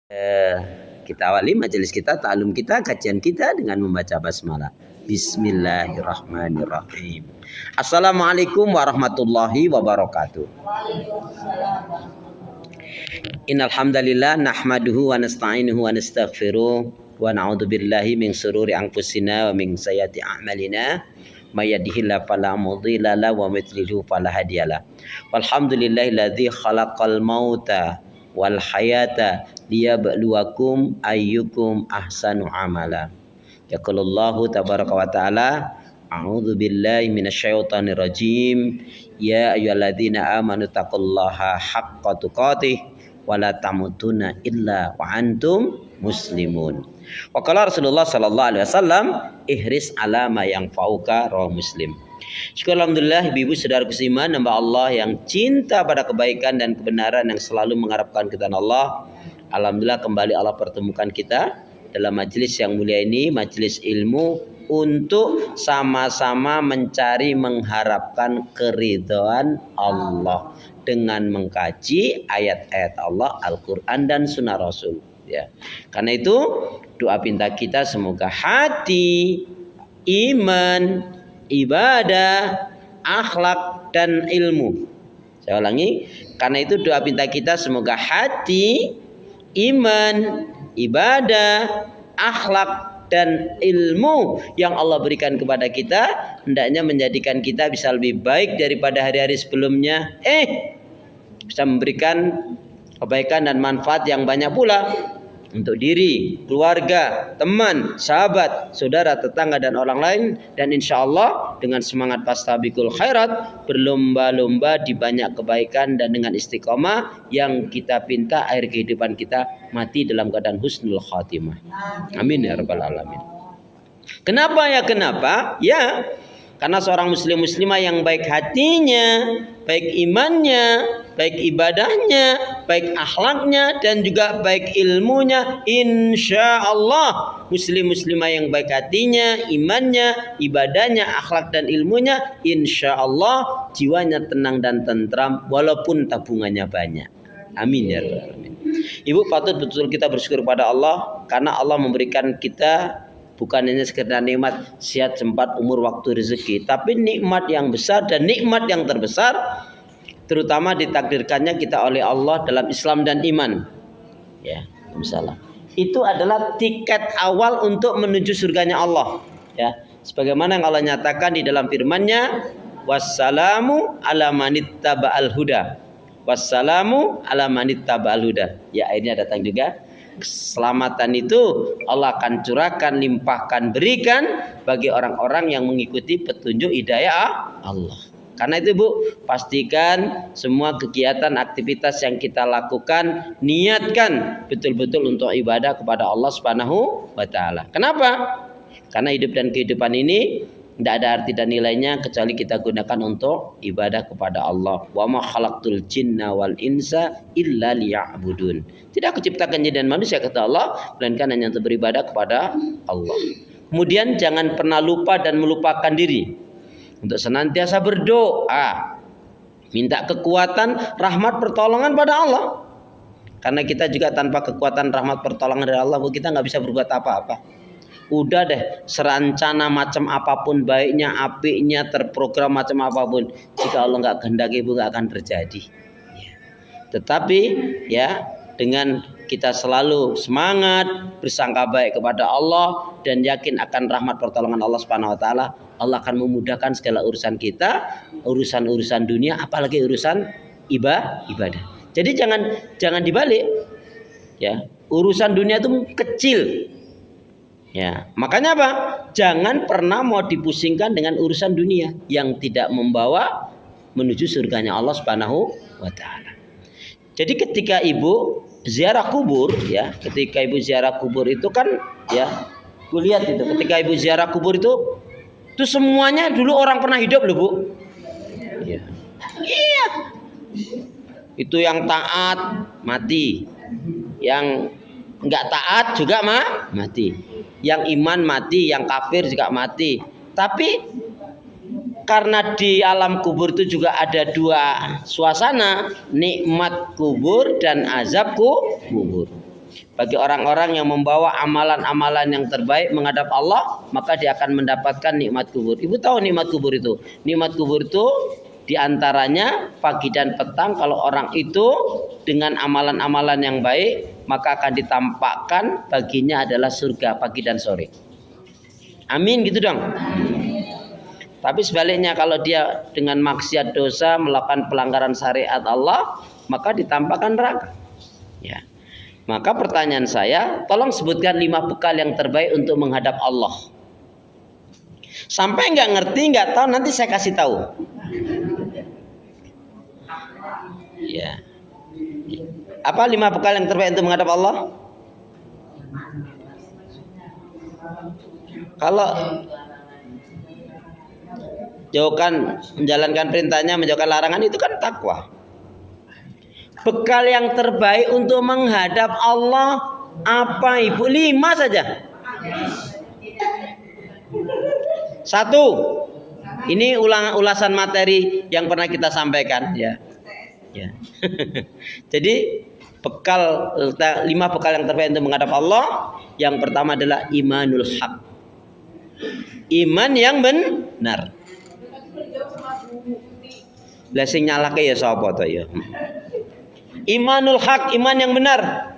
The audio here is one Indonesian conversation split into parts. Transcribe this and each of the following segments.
Eh, kita awali majelis kita, ta'alum kita, kajian kita dengan membaca basmalah. Bismillahirrahmanirrahim. Assalamualaikum warahmatullahi wabarakatuh. Innal hamdalillah nahmaduhu wa nasta'inuhu wa nastaghfiruh wa na'udzu billahi min shururi anfusina wa min sayyiati a'malina. May yahdihillahu fala mudilla lahu wa may yudlil fala hadiyalah. Walhamdulillahilladzi khalaqal mauta wal hayata liyabluwakum ayyukum ahsanu amala. Yaqulullahu tabaraka wa ta'ala, a'udzu billahi minasyaitonir rajim. Ya ayyuhalladzina amanu taqullaha haqqa tuqatih wa la tamutunna illa wa antum muslimun. Wa qala Rasulullah sallallahu alaihi wasallam, ihris ala ma yanfa'uka, rawahu Muslim. Syukur alhamdulillah, ibu-ibu saudaraku seiman, hamba Allah yang cinta pada kebaikan dan kebenaran, yang selalu mengharapkan keridhaan Allah. Alhamdulillah kembali Allah pertemukan kita dalam majelis yang mulia ini, majelis ilmu, untuk sama-sama mencari mengharapkan keridhaan Allah dengan mengkaji ayat-ayat Allah, Al-Quran dan Sunnah Rasul. Ya, karena itu doa pinta kita semoga hati, iman, ibadah, akhlak dan ilmu. Saya ulangi, karena itu doa pinta kita semoga hati, iman, ibadah, akhlak dan ilmu yang Allah berikan kepada kita hendaknya menjadikan kita bisa lebih baik daripada hari-hari sebelumnya. Bisa memberikan kebaikan dan manfaat yang banyak pula untuk diri, keluarga, teman, sahabat, saudara, tetangga dan orang lain. Dan insya Allah dengan semangat fastabiqul khairat, berlomba-lomba di banyak kebaikan, dan dengan istiqomah yang kita pinta akhir kehidupan kita mati dalam keadaan husnul khatimah. Amin ya rabbal alamin. Kenapa? Ya, karena seorang muslim muslimah yang baik hatinya, baik imannya, baik ibadahnya, baik akhlaknya, dan juga baik ilmunya, insya Allah muslim muslimah yang baik hatinya, imannya, ibadahnya, akhlak dan ilmunya, insya Allah jiwanya tenang dan tentram walaupun tabungannya banyak. Amin ya rabbal alamin. Ibu, patut betul kita bersyukur pada Allah karena Allah memberikan kita bukan hanya sekedar nikmat sehat, sempat, umur, waktu, rezeki, tapi nikmat yang besar dan nikmat yang terbesar terutama ditakdirkannya kita oleh Allah dalam Islam dan iman. Ya, misalnya itu adalah tiket awal untuk menuju surganya Allah. Ya, sebagaimana yang Allah nyatakan di dalam firman-Nya, wassalamu ala manittaba'al huda. Wassalamu ala manittaba'al huda. Ya, akhirnya datang juga keselamatan itu Allah akan curahkan, limpahkan, berikan bagi orang-orang yang mengikuti petunjuk hidayah Allah. Karena itu Bu, pastikan semua kegiatan aktivitas yang kita lakukan niatkan betul-betul untuk ibadah kepada Allah Subhanahu wa taala. Kenapa? Karena hidup dan kehidupan ini tidak ada arti dan nilainya kecuali kita gunakan untuk ibadah kepada Allah. Wa ma khalaqtul jinna wal insa illa liya'budun. Tidak aku ciptakan jin dan manusia, kata Allah, melainkan hanya untuk beribadah kepada Allah. Kemudian jangan pernah lupa dan melupakan diri untuk senantiasa berdoa, minta kekuatan, rahmat, pertolongan pada Allah. Karena kita juga tanpa kekuatan, rahmat, pertolongan dari Allah, kita nggak bisa berbuat apa-apa. Udah deh, serencana macam apapun, baiknya, apiknya, terprogram macam apapun, jika Allah nggak kehendaki, Ibu, nggak akan terjadi. Ya. Tetapi ya, dengan kita selalu semangat, bersangka baik kepada Allah, dan yakin akan rahmat pertolongan Allah Subhanahu wa taala, Allah akan memudahkan segala urusan kita, urusan-urusan dunia, apalagi urusan ibadah. Jadi jangan dibalik. Ya, urusan dunia itu kecil. Ya, makanya apa? Jangan pernah mau dipusingkan dengan urusan dunia yang tidak membawa menuju surganya Allah Subhanahu wa taala. Jadi ketika Ibu ziarah kubur, ya, ketika Ibu ziarah kubur itu kan, ya, Bu lihat itu, ketika Ibu ziarah kubur itu semuanya dulu orang pernah hidup loh, Bu. Iya. Iya. Itu yang taat mati, yang enggak taat juga mati. Yang iman mati, yang kafir juga mati. Tapi karena di alam kubur itu juga ada dua suasana, nikmat kubur dan azab kubur. Bagi orang-orang yang membawa amalan-amalan yang terbaik menghadap Allah, maka dia akan mendapatkan nikmat kubur. Ibu tahu nikmat kubur itu? Nikmat kubur itu diantaranya pagi dan petang, kalau orang itu dengan amalan-amalan yang baik, maka akan ditampakkan baginya adalah surga pagi dan sore. Amin gitu dong. Tapi sebaliknya kalau dia dengan maksiat dosa melakukan pelanggaran syariat Allah, maka ditampakkan neraka. Ya. Maka pertanyaan saya, tolong sebutkan 5 bekal yang terbaik untuk menghadap Allah. Sampai nggak ngerti, nggak tahu, nanti saya kasih tahu. Ya. Apa 5 bekal yang terbaik untuk menghadap Allah? Kalau jauhkan, menjalankan perintahnya, menjauhkan larangan, itu kan takwa. Bekal yang terbaik untuk menghadap Allah apa ibu? 5 saja. 1. Ini ulasan materi yang pernah kita sampaikan ya. Ya. Jadi bekal 5 bekal yang terbaik untuk menghadap Allah. Yang pertama adalah imanul haq. Iman yang benar. Lah sing nyalake ya sapa to ya? Imanul haq, iman yang benar.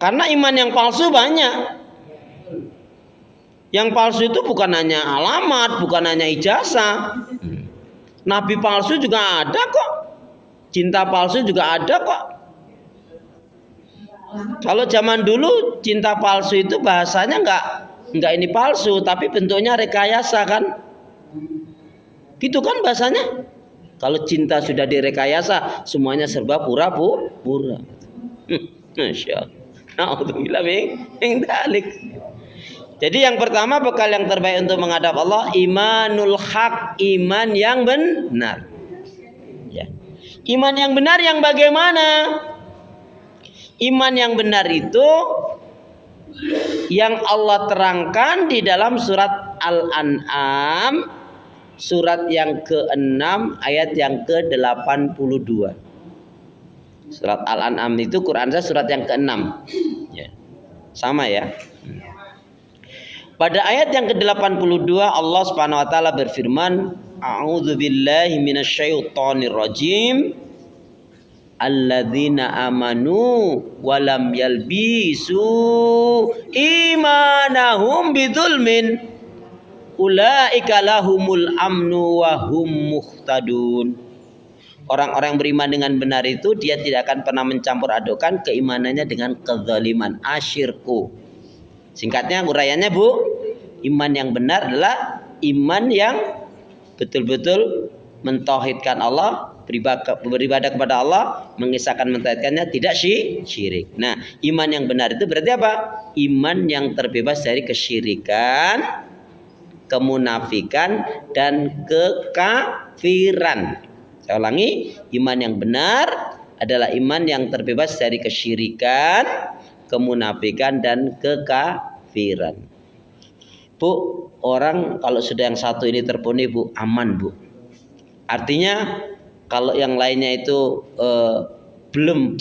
Karena iman yang palsu banyak. Yang palsu itu bukan hanya alamat, bukan hanya ijazah. Nabi palsu juga ada kok. Cinta palsu juga ada kok. Kalau zaman dulu cinta palsu itu bahasanya enggak ini palsu, tapi bentuknya rekayasa kan? Gitu kan bahasanya? Kalau cinta sudah direkayasa, semuanya serba pura-pura. Masya Allah. Jadi yang pertama bekal yang terbaik untuk menghadap Allah, imanul haq, iman yang benar. Ya. Iman yang benar yang bagaimana? Iman yang benar itu yang Allah terangkan di dalam surat Al-An'am, surat yang ke-6 ayat yang ke-82. Surat Al-An'am itu Quran saya surat yang ke-6. Ya. Sama ya. Pada ayat yang ke-82 Allah Subhanahu wa taala berfirman, A'udzubillahi minasyaitonir rajim. Alladzina amanu walam yalbisu imanahum bidzulmin ulaika lahumul amnu wa hum muhtadun. Orang-orang yang beriman dengan benar itu dia tidak akan pernah mencampur adukan keimanannya dengan kezaliman, asyirku. Singkatnya uraiannya Bu, iman yang benar adalah iman yang betul-betul mentauhidkan Allah, beribadah kepada Allah, mengisahkan mentauhidkannya, tidak syirik. Nah, iman yang benar itu berarti apa? Iman yang terbebas dari kesyirikan, kemunafikan, dan kekafiran. Saya ulangi, iman yang benar adalah iman yang terbebas dari kesyirikan, kemunafikan, dan kekafiran. Bu, orang kalau sudah yang satu ini terpenuhi Bu, aman Bu. Artinya kalau yang lainnya itu belum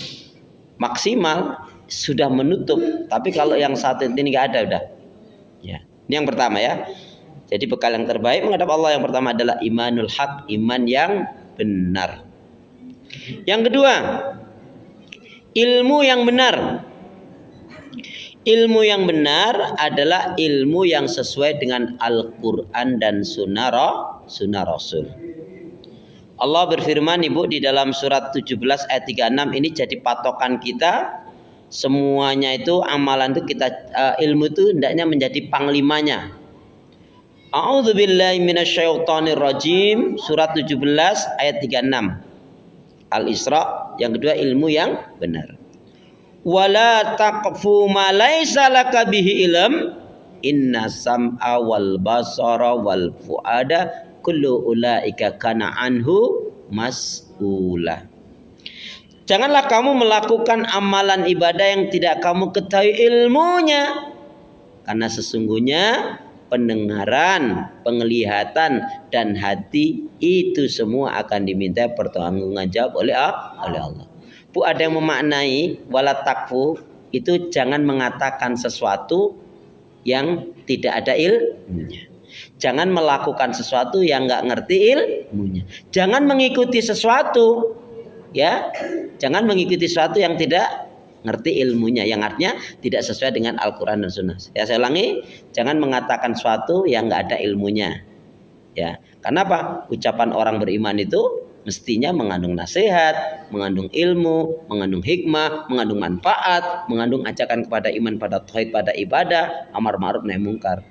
maksimal, sudah menutup. Tapi kalau yang satu ini nggak ada udah. Ya, ini yang pertama ya. Jadi bekal yang terbaik menghadap Allah yang pertama adalah imanul haq, iman yang benar. Yang kedua, ilmu yang benar. Ilmu yang benar adalah ilmu yang sesuai dengan Al-Quran dan sunnah Rasul. Allah berfirman Ibu di dalam surat 17 ayat 36, ini jadi patokan kita. Semuanya itu amalan itu kita ilmu itu hendaknya menjadi panglimanya. A'udzubillahi minasyaitonir rajim, surat 17 ayat 36. Al-Isra, yang kedua ilmu yang benar. Wala taqfu ma laisa laka bihi ilm, inna sam'a wal basara wal fuada kullu ulaika kana anhu mas'ula. Janganlah kamu melakukan amalan ibadah yang tidak kamu ketahui ilmunya, karena sesungguhnya pendengaran, penglihatan, dan hati itu semua akan diminta pertanggungjawaban oleh Allah. Bu, ada yang memaknai wala takfu itu jangan mengatakan sesuatu yang tidak ada ilmunya. Jangan melakukan sesuatu yang nggak ngerti ilmunya. Jangan mengikuti sesuatu, ya. Jangan mengikuti sesuatu yang tidak ngerti ilmunya, yang artinya tidak sesuai dengan Al-Quran dan Sunnah. Ya, saya ulangi, jangan mengatakan sesuatu yang nggak ada ilmunya. Ya, kenapa? Ucapan orang beriman itu mestinya mengandung nasihat, mengandung ilmu, mengandung hikmah, mengandung manfaat, mengandung ajakan kepada iman, pada tauhid, pada ibadah, amar ma'ruf nahi mungkar.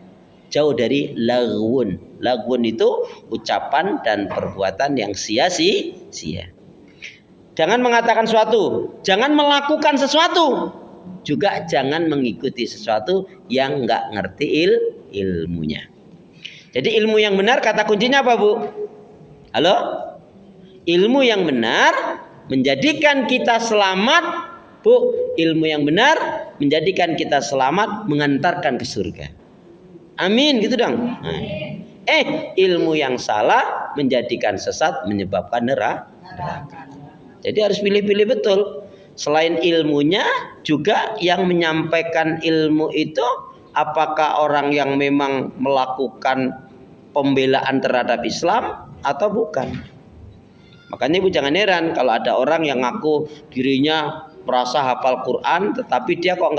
Jauh dari lagwun. Lagwun itu ucapan dan perbuatan yang sia-sia. Jangan mengatakan sesuatu, jangan melakukan sesuatu, juga jangan mengikuti sesuatu yang nggak ngerti ilmunya. Jadi ilmu yang benar kata kuncinya apa, Bu? Halo? Ilmu yang benar menjadikan kita selamat, Bu. Ilmu yang benar menjadikan kita selamat, mengantarkan ke surga. Amin, gitu dong. Nah. Ilmu yang salah menjadikan sesat, menyebabkan neraka. Jadi harus pilih-pilih betul. Selain ilmunya, juga yang menyampaikan ilmu itu apakah orang yang memang melakukan pembelaan terhadap Islam atau bukan. Makanya Ibu jangan heran kalau ada orang yang ngaku dirinya merasa hafal Quran, tetapi dia kok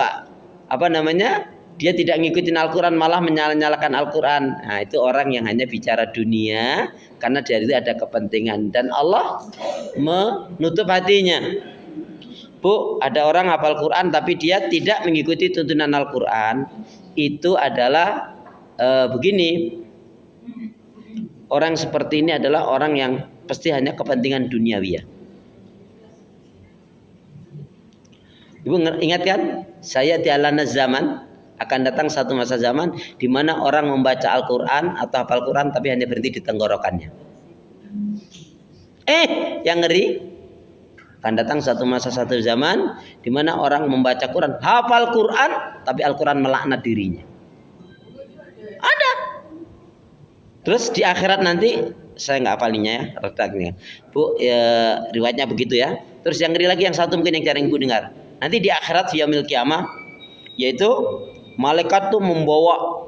dia tidak ngikutin Al-Quran, malah menyalahkan Al-Quran. Nah, itu orang yang hanya bicara dunia, karena dari itu ada kepentingan. Dan Allah menutup hatinya. Bu, ada orang hafal Quran tapi dia tidak mengikuti tuntunan Al-Quran. Itu adalah begini. Orang seperti ini adalah orang yang pasti hanya kepentingan duniawi. Ibu ingat kan? Saya di alana zaman akan datang satu masa zaman di mana orang membaca Al-Quran atau hafal Quran tapi hanya berhenti di tenggorokannya. Yang ngeri, akan datang satu masa satu zaman di mana orang membaca Quran, hafal Quran tapi Al-Quran melaknat dirinya. Ada. Terus di akhirat nanti, saya nggak hafalinya ya, redaknya. Bu, riwayatnya begitu ya. Terus yang ngeri lagi yang satu mungkin yang jarang Ibu dengar. Nanti di akhirat yaumil kiamah, yaitu malaikat tuh membawa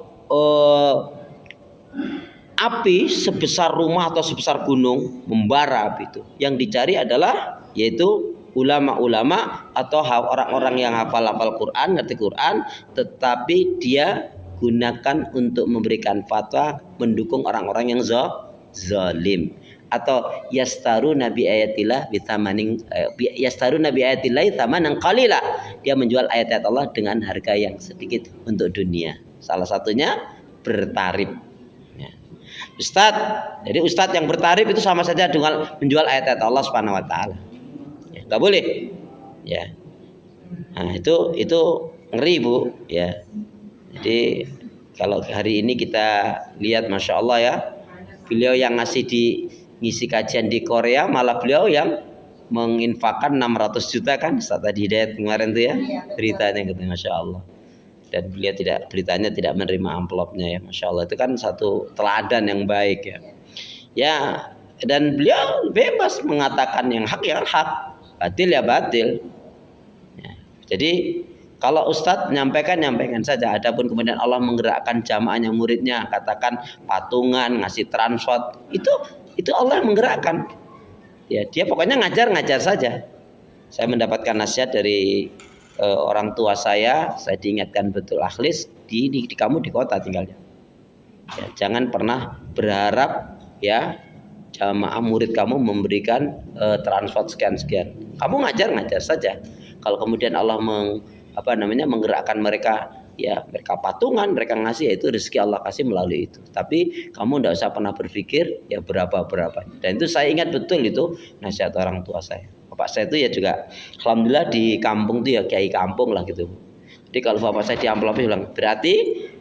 api sebesar rumah atau sebesar gunung, membara api itu. Yang dicari adalah yaitu ulama-ulama atau orang-orang yang hafal Quran, ngerti Quran, tetapi dia gunakan untuk memberikan fatwa mendukung orang-orang yang zalim. Atau yastaru nabi ayatillah bitamanin yastaru nabi ayatillah thamanan qalila. Dia menjual ayat-ayat Allah dengan harga yang sedikit untuk dunia. Salah satunya bertarif. Ya. Jadi ustadz yang bertarif itu sama saja dengan menjual ayat-ayat Allah Subhanahu wa taala. Ya, enggak boleh. Ya. Nah, itu ngeri, Bu, ya. Jadi kalau hari ini kita lihat Masya Allah ya, beliau yang ngisi kajian di Korea, malah beliau yang menginfakkan 600 juta kan saat tadi Hidayat kemarin tuh ya beritanya gitu, Masya Allah. Dan beliau beritanya tidak menerima amplopnya ya, Masya Allah. Itu kan satu teladan yang baik ya. Ya, dan beliau bebas mengatakan yang hak, batil ya batil. Ya, jadi kalau Ustadz nyampaikan saja. Adapun kemudian Allah menggerakkan jamaahnya, muridnya, katakan patungan, ngasih transport, itu Allah yang menggerakkan. Ya, dia pokoknya ngajar saja. Saya mendapatkan nasihat dari orang tua saya diingatkan betul, akhlis di kamu di kota tinggalnya. Ya, jangan pernah berharap ya jamaah murid kamu memberikan transport sekian. Kamu ngajar saja. Kalau kemudian Allah menggerakkan mereka, ya mereka patungan, mereka ngasih, yaitu rezeki Allah kasih melalui itu. Tapi kamu tidak usah pernah berpikir ya berapa. Dan itu saya ingat betul, itu nasihat orang tua saya. Bapak saya itu ya juga alhamdulillah di kampung tuh ya kiai kampung lah gitu. Jadi kalau bapak saya di amplopnya bilang, berarti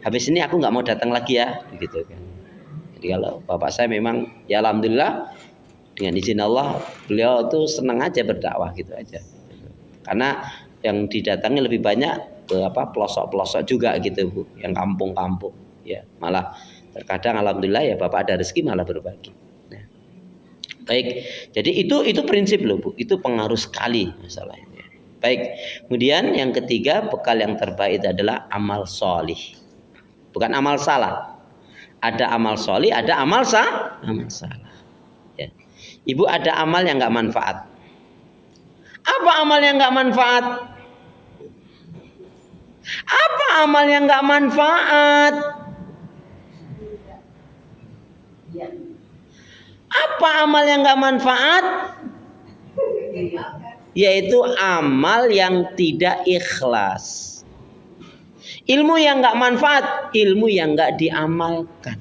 habis ini aku nggak mau datang lagi ya, gitu kan. Jadi kalau bapak saya memang ya alhamdulillah dengan izin Allah beliau tuh senang aja berdakwah gitu aja. Karena yang didatangi lebih banyak ke pelosok-pelosok juga gitu, Bu, yang kampung-kampung ya, malah terkadang alhamdulillah ya bapak ada rezeki malah berbagi. Nah, Baik, jadi itu prinsip loh Bu, itu pengaruh sekali masalahnya. Baik, kemudian yang ketiga bekal yang terbaik itu adalah amal solih, bukan amal salah. Ada amal solih, ada amal salah. Ya. Ibu ada amal yang nggak manfaat. Apa amal yang nggak manfaat? Apa amal yang nggak manfaat? Apa amal yang nggak manfaat? Yaitu amal yang tidak ikhlas. Ilmu yang nggak manfaat, ilmu yang nggak diamalkan.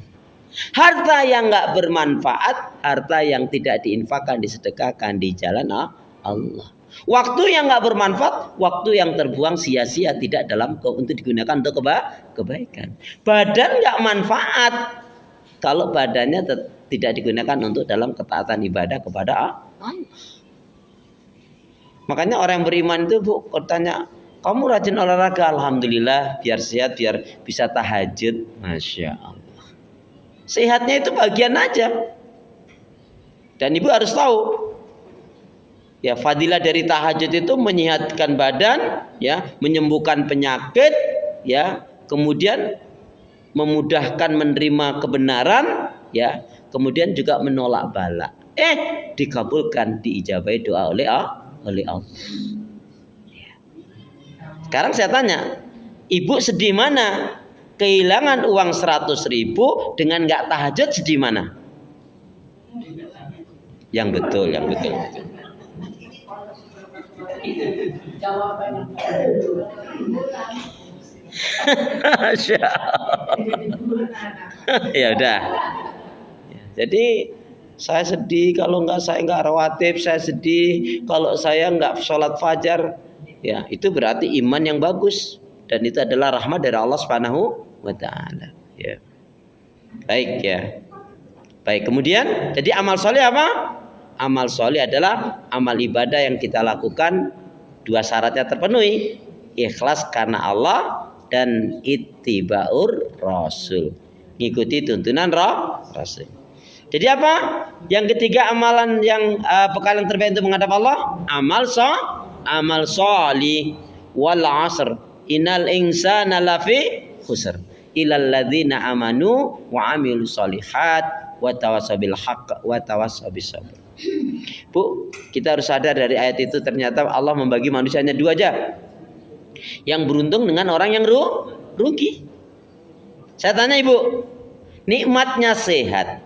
Harta yang nggak bermanfaat, harta yang tidak diinfakkan, disedekahkan di jalan Allah. Waktu yang nggak bermanfaat, waktu yang terbuang sia-sia tidak dalam untuk digunakan untuk kebaikan. Badan nggak manfaat kalau badannya tidak digunakan untuk dalam ketaatan ibadah kepada Allah. Makanya orang yang beriman itu Bu, tanya, kamu rajin olahraga? Alhamdulillah, biar sehat, biar bisa tahajud. Masya Allah. Sehatnya itu bagian aja. Dan ibu harus tahu, ya fadilah dari tahajud itu menyehatkan badan, ya, menyembuhkan penyakit, ya, kemudian memudahkan menerima kebenaran, ya, kemudian juga menolak bala. Dikabulkan, diijabahi doa oleh Allah. Sekarang saya tanya, ibu sedih mana? Kehilangan uang 100.000 dengan nggak tahajud, sedih mana? Yang betul. Ya udah. Jadi saya sedih kalau saya nggak rawatib, saya sedih kalau saya nggak sholat fajar. Ya, itu berarti iman yang bagus dan itu adalah rahmat dari Allah Subhanahu wa taala. Ya. Baik ya. Baik, kemudian jadi amal soleh apa? Amal soleh adalah amal ibadah yang kita lakukan dua syaratnya terpenuhi, ikhlas karena Allah dan ittiba'ur rasul, ngikuti tuntunan Rasul. Jadi apa? Yang ketiga amalan yang bekal yang terbaik untuk menghadap Allah, amal sholih. Wal 'asr innal insana lafi khusr illal ladzina amanu wa 'amilus sholihat wa tawassaw bil haqq wa tawassaw bis sabr. Bu, kita harus sadar dari ayat itu ternyata Allah membagi manusianya dua aja. Yang beruntung dengan orang yang rugi. Saya tanya Ibu, nikmatnya sehat,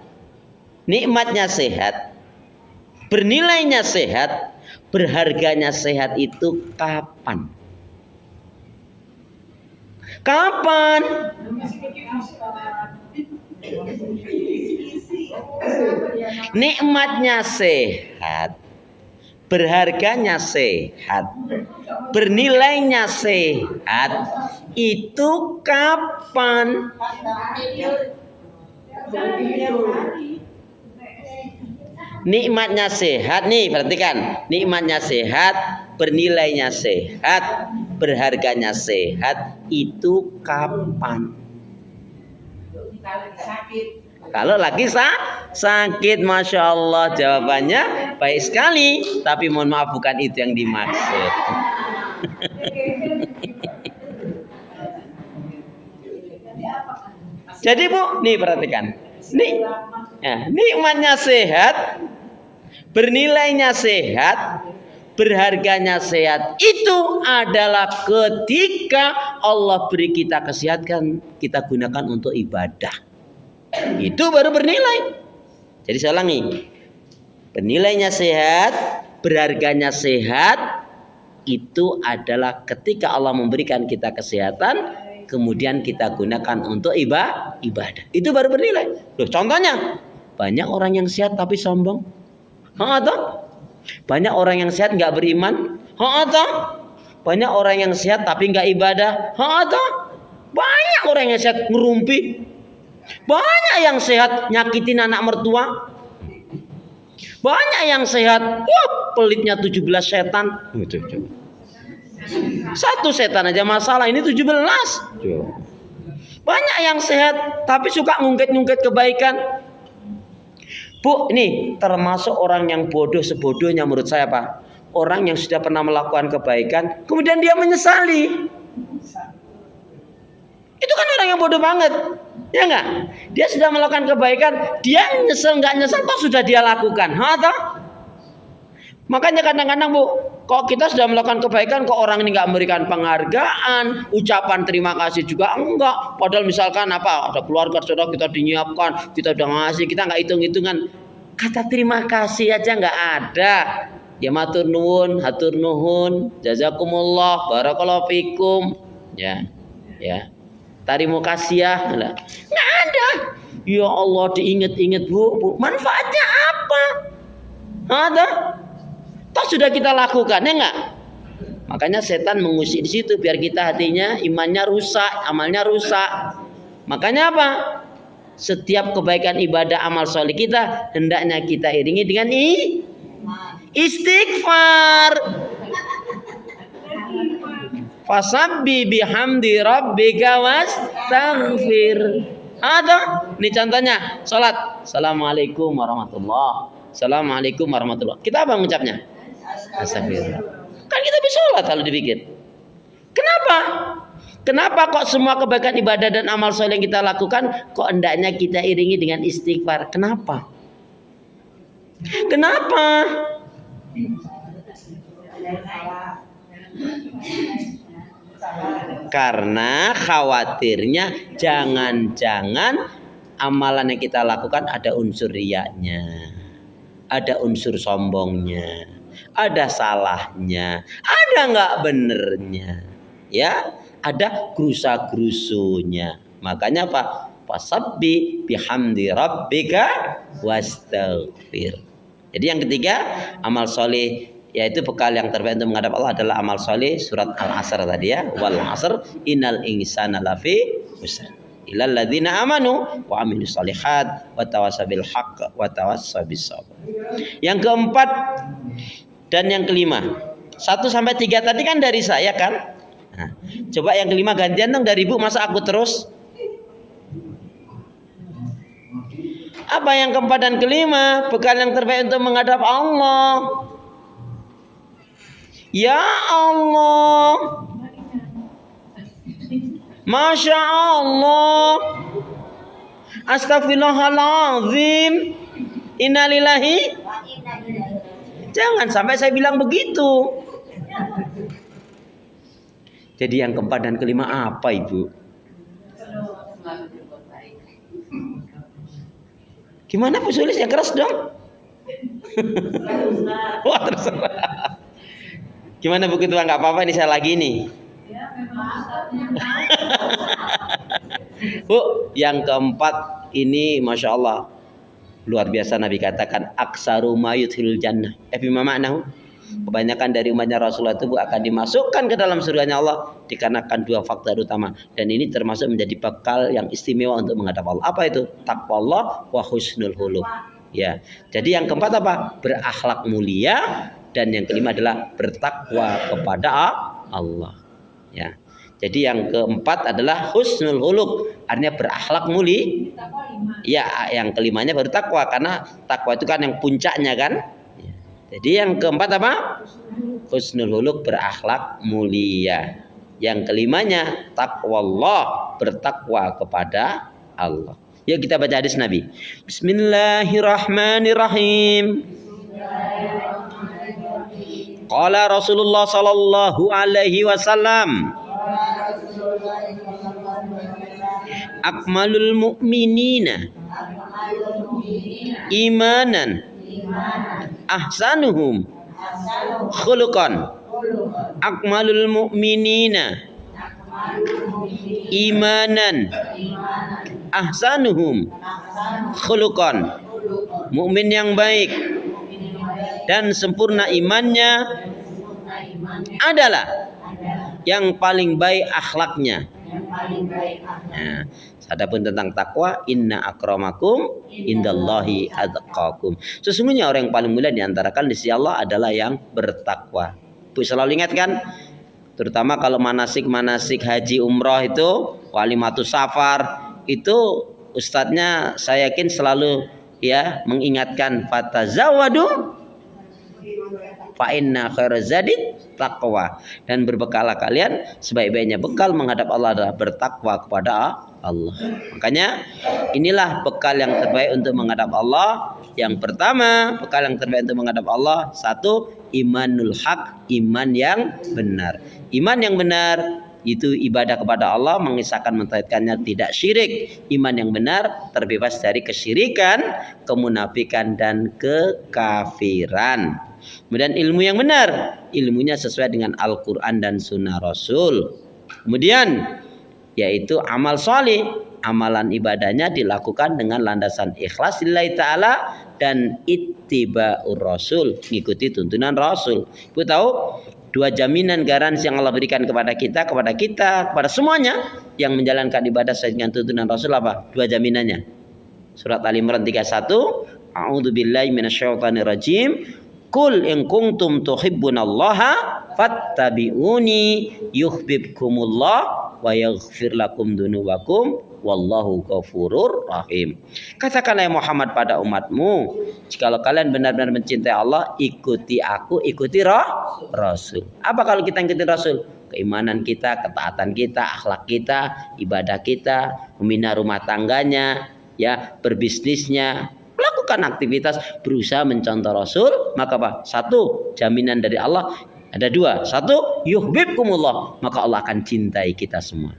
bernilainya sehat, berharganya sehat itu kapan? Kapan? Nikmatnya sehat, berharganya sehat, bernilainya sehat, itu kapan? Nikmatnya sehat nih, perhatikan. Nikmatnya sehat, bernilainya sehat, berharganya sehat, itu kapan? Kalau lagi sakit, Masya Allah, jawabannya baik sekali. Tapi mohon maaf, bukan itu yang dimaksud. Jadi Bu, nih perhatikan. Nikmatnya sehat, bernilainya sehat, berharganya sehat, itu adalah ketika Allah beri kita kesehatan, kita gunakan untuk ibadah. Itu baru bernilai. Jadi saya ulangi, bernilainya sehat, berharganya sehat, itu adalah ketika Allah memberikan kita kesehatan, kemudian kita gunakan untuk ibadah. Itu baru bernilai. Loh, contohnya, banyak orang yang sehat tapi sombong. Atau banyak orang yang sehat nggak beriman. Atau banyak orang yang sehat tapi nggak ibadah. Atau banyak orang yang sehat ngerumpi. Banyak yang sehat nyakitin anak mertua. Banyak yang sehat, pelitnya 17 setan. Satu setan aja masalah, ini 17. Banyak yang sehat tapi suka ngungkit-ngungkit kebaikan. Bu, ini termasuk orang yang bodoh sebodohnya menurut saya, Pak. Orang yang sudah pernah melakukan kebaikan, kemudian dia menyesali. Itu kan orang yang bodoh banget. Ya enggak? Dia sudah melakukan kebaikan, dia nyesel enggak nyesel, toh sudah dia lakukan. Toh? Makanya kadang-kadang Bu, kok kita sudah melakukan kebaikan, kok orang ini enggak memberikan penghargaan, ucapan terima kasih juga enggak. Padahal misalkan apa, ada keluarga saudara kita dinyiapkan, kita udah ngasih, kita enggak hitung-hitungan. Kata terima kasih aja enggak ada. Ya matur nuwun, hatur nuhun, jazakumullah, barakallahu fikum. Ya. Terima kasih ya. Enggak ada. Ya Allah, diingat-ingat Bu. Manfaatnya apa? Ada. Toh sudah kita lakukan, ya enggak? Makanya setan mengusik di situ biar kita hatinya imannya rusak, amalnya rusak. Makanya apa? Setiap kebaikan ibadah amal soleh kita hendaknya kita iringi dengan istighfar. Fasabbi bihamdi rabbika wastaghfir. Ada. Ini contohnya salat. Assalamualaikum warahmatullahi. Assalamualaikum warahmatullahi. Kita apa mengucapnya? Astagfirullah. Kan kita bisa sholat kalau dipikir. Kenapa? Kenapa kok semua kebaikan ibadah dan amal soleh yang kita lakukan kok hendaknya kita iringi dengan istighfar? Kenapa? Karena khawatirnya jangan-jangan amalan yang kita lakukan ada unsur riyanya, ada unsur sombongnya, ada salahnya, ada nggak benernya, ya, ada gerusa-gerusunya. Makanya Pak, fasabbi bihamdi rabbika wastaghfir. Jadi yang ketiga, amal soleh, yaitu bekal yang terbaik untuk menghadap Allah adalah amal soleh. Surat Al-Asr tadi ya, wal asr innal insana lafi khusr illal ladzina amanu wa amilus shalihat wa tawassaw bil haqq wa tawassaw bis sabr. Yang keempat dan yang kelima, 1 sampai 3 tadi kan dari saya kan. Nah, coba yang kelima gantian dong dari Ibu, masa aku terus? Apa yang keempat dan kelima? Bekal yang terbaik untuk menghadap Allah. Ya Allah, Masya Allah, Astaghfirullahaladzim, innalillahi. Jangan sampai saya bilang begitu. Jadi yang keempat dan kelima apa Ibu? Gimana Bu Sulis, yang keras dong? Wah, terserah. Gimana Bu Ketua, nggak apa-apa ini saya lagi nih. Bu, yang keempat ini Masya Allah luar biasa. Nabi katakan aksaru mayuthil jannah. Bima maknahu, kebanyakan dari umatnya Rasulullah itu akan dimasukkan ke dalam surganya Allah dikarenakan 2 faktor utama, dan ini termasuk menjadi bekal yang istimewa untuk menghadap Allah. Apa itu? Taqwa Allah wa husnul khuluq. Ya. Jadi yang keempat apa? Berakhlak mulia, dan yang kelima adalah bertakwa kepada Allah. Ya. Jadi yang keempat adalah husnul khuluq, artinya berakhlak mulia. Ya, yang kelimanya baru takwa, karena takwa itu kan yang puncaknya kan. Jadi yang keempat apa? Husnul khuluq, berakhlak mulia. Yang kelimanya taqwallah, bertakwa kepada Allah. Yuk kita baca hadis Nabi. Bismillahirrahmanirrahim. Qala Rasulullah sallallahu alaihi wasallam, akmalul mu'minina imanan ahsanuhum khuluqan. Akmalul mu'minina imanan ahsanuhum khuluqan. Mukmin yang baik dan sempurna imannya adalah yang paling baik akhlaknya. Nah, adapun tentang takwa, inna akramakum indallahi atqakum. Sesungguhnya orang yang paling mulia di antara kalian di sisi Allah adalah yang bertakwa. Bu selalu ingatkan, terutama kalau manasik haji umroh itu walimatus safar itu ustadznya saya yakin selalu ya mengingatkan fatazawadu fa inna khairaz zadi taqwa, dan berbekalah kalian, sebaik-baiknya bekal menghadap Allah adalah bertakwa kepada Allah. Makanya inilah bekal yang terbaik untuk menghadap Allah. Yang pertama, bekal yang terbaik untuk menghadap Allah, satu, imanul haq, iman yang benar. Iman yang benar itu ibadah kepada Allah, mengisahkan mentauhidkannya, tidak syirik. Iman yang benar terbebas dari kesyirikan, kemunafikan, dan kekafiran. Kemudian ilmu yang benar, ilmunya sesuai dengan Al-Quran dan Sunnah Rasul. Kemudian yaitu amal soleh, amalan ibadahnya dilakukan dengan landasan ikhlas lillahi ta'ala dan ittiba'ur rasul, mengikuti tuntunan Rasul. Ibu tahu dua jaminan garansi yang Allah berikan kepada kita, kepada semuanya yang menjalankan ibadah sesuai dengan tuntunan Rasul, apa? Dua jaminannya. Surat Al-Imran 31, a'udzubillahi minasyaitonirrajim. Qul in kuntum tuhibbunallaha fattabi'uni yuhibbukumullah wa yaghfir lakum dzunubakum wallahu ghafurur rahim. Katakanlah ya Muhammad pada umatmu, jikalau kalian benar-benar mencintai Allah, ikuti aku, ikuti Rasul. Apa kalau kita ikuti Rasul? Keimanan kita, ketaatan kita, akhlak kita, ibadah kita, membina rumah tangganya, ya, berbisnisnya, melakukan aktivitas, berusaha mencontoh Rasul. Maka apa? Satu, jaminan dari Allah. Ada dua. Satu, yuhibbukumullah, maka Allah akan cintai kita semua.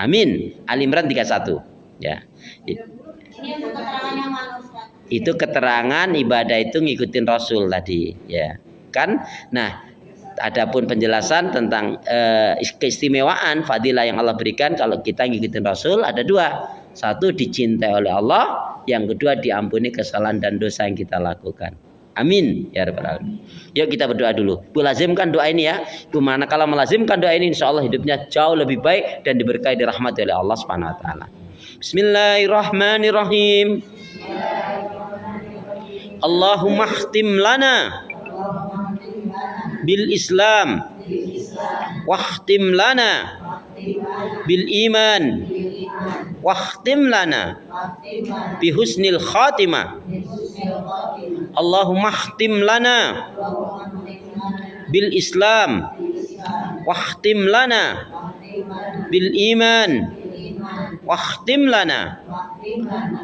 Amin. Al-Imran 31. Ya. Itu keterangan ibadah itu ngikutin Rasul tadi, ya. Kan? Nah, adapun penjelasan tentang keistimewaan fadilah yang Allah berikan kalau kita ngikutin Rasul ada dua. Satu, dicintai oleh Allah. Yang kedua, diampuni kesalahan dan dosa yang kita lakukan. Amin ya rabbal alamin. Yuk kita berdoa dulu. Bu, lazimkan doa ini ya. Bu, manakala melazimkan doa ini, insya Allah hidupnya jauh lebih baik dan diberkahi dirahmati oleh Allah Subhanahu wa taala. Bismillahirrahmanirrahim. Allahumma khtim lana bil Islam wakhtim lana bil iman wakhtim lana bi husnil khatimah. Allahumma khtim lana bil Islam wakhtim lana bil iman wakhtim lana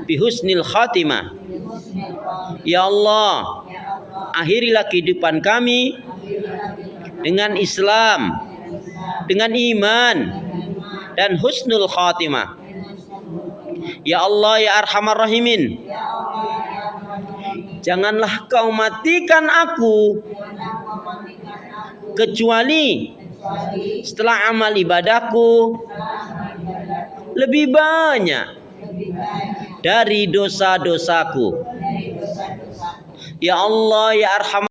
bi husnil khatimah. Ya Allah, akhirilah kehidupan kami dengan Islam, dengan iman dan husnul khatimah. Ya Allah ya Arhamar Rahimin, janganlah kau matikan aku kecuali setelah amal ibadahku lebih banyak dari dosa-dosaku. Ya Allah ya Arhamar